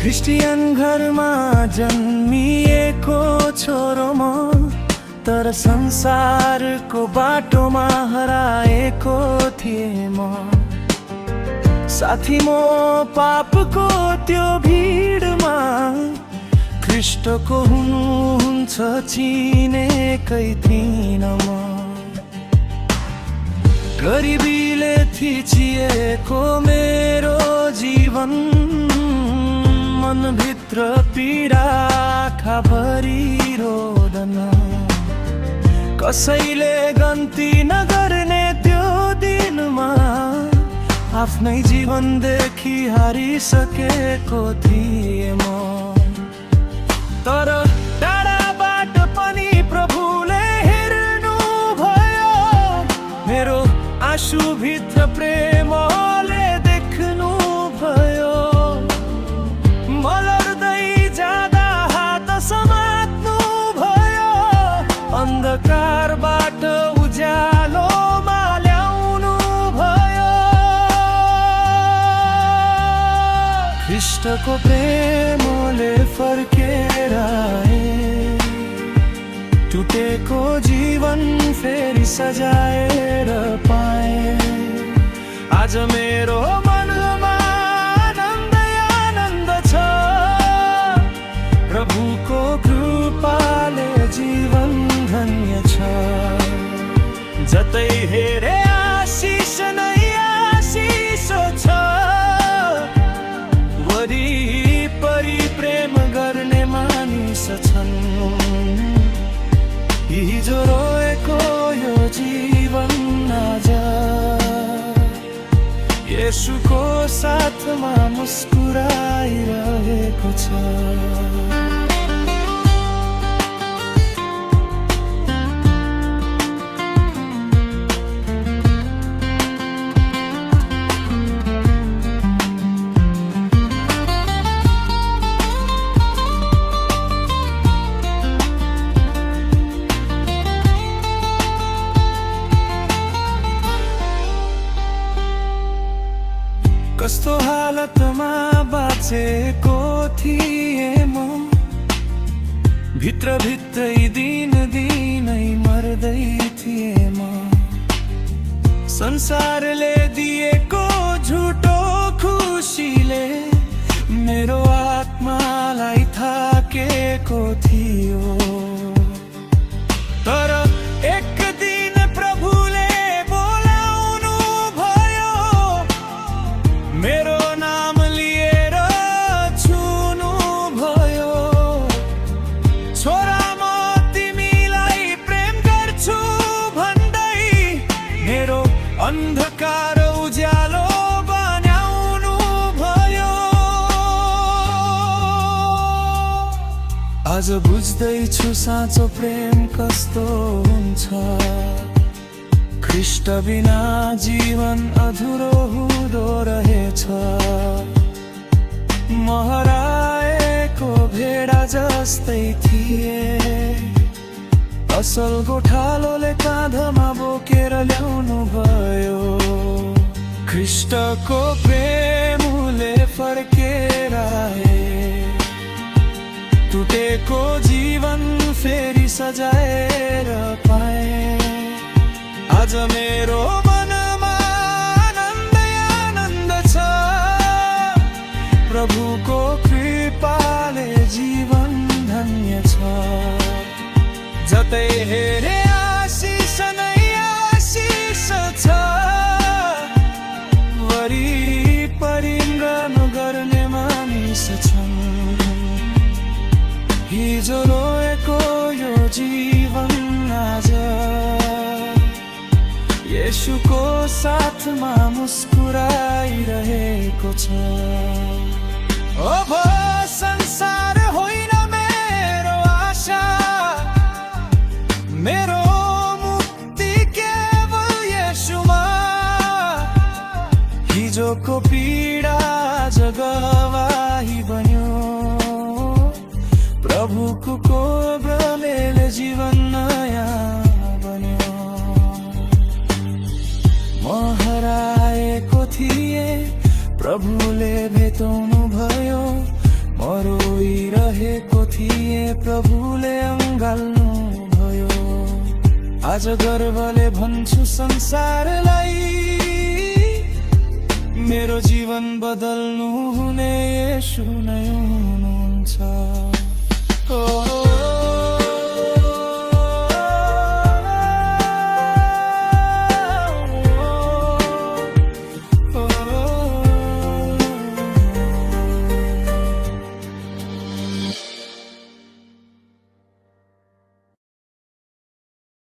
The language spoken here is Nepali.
क्रिस्टियन घरमा जन्मिएको छोरो म, तर संसारको बाटोमा हराएको थिएँ म। साथी म पापको त्यो भिडमा ख्रीष्टको हुनुहुन्छ चिनेकै थिइनँ म। गरिबीले थिचिएको मेरो जीवन, मनभित्र पीडा आँखाभरि रोदन। कसैले गन्ती नगर्ने त्यो दिनमा आफ्नै जीवनदेखि हारिसकेको थिएँ म। तर टाढाबाट पनि प्रभुले हेर्नु भयो, मेरो आँसुभित्र प्रेमले देख्नु भयो। म लड्दै जाँदा हात समात्नु भयो, अन्धकारबाट उज्यालोमा ल्याउनु भयो। ख्रीष्टको प्रेमले फर्केर आए, टुटेको जीवन फेरि सजाएर पाए। आज मेरो मनमा आनन्दै आनन्द छ, प्रभुको कृपाले जीवन धन्य छ। जतै हेरे आशिष नै आशिष छ, वरिपरि प्रेम गर्ने मानिस छन्। हिजो रोएको यो जीवन आज येशूको साथमा मुस्कुराइरहेको छ। कस्तो हालतमा बाँचेको थिएँ म, भित्रभित्रै दिनै मर्दै थिएँ म। संसारले दिएको झुटो खुसीले मेरो आत्मालाई थाकेको थियो। तर एक दिन प्रभुले बोलाउनु भयो, मेरो नाम लिएर छुनु भयो। छोरा म तिमीलाई प्रेम गर्छु भन्दै मेरो अन्धकार उज्यालो बनाउनु भयो। आज बुझ्दैछु साँचो प्रेम कस्तो हुन्छ, ख्रीष्ट बिना जीवन अधुरो हुँदो रहेछ। म हराएको भेडा जस्तै थिए, असल गोठालोले काँधमा बोकेर ल्याउनु भयो। ख्रीष्टको प्रेमले फर्केर आए, टुटेको जीवन फेरि सजाएर पाए। आज मेरो मनमा आनन्दै आनन्द छ, प्रभुको कृपाले जीवन धन्य छ। जतै हेरे आशिष नै आशिष छ, वरिपरि रनु गर्ने मानिस छन्। हिजो रोएको यो जीवन आज येशूको साथमा मुस्कुराइरहेको छ। ओ संसार होइन मेरो आशा, मेरो मुक्ति केवल येशूमा। हिजोको पीडा आज गवाही बन्यो, प्रभुको कोब्राले जीवन नयाँ बन्यो। म हराएको थिएँ, प्रभुले भेटाउनु भयो। म रोइरहेको थिएँ प्रभुले अँगाल्नु भयो। आज गर्वले भन्छु संसारलाई, मेरो जीवन बदल्नु हुने येशू नै हुनुहुन्छ।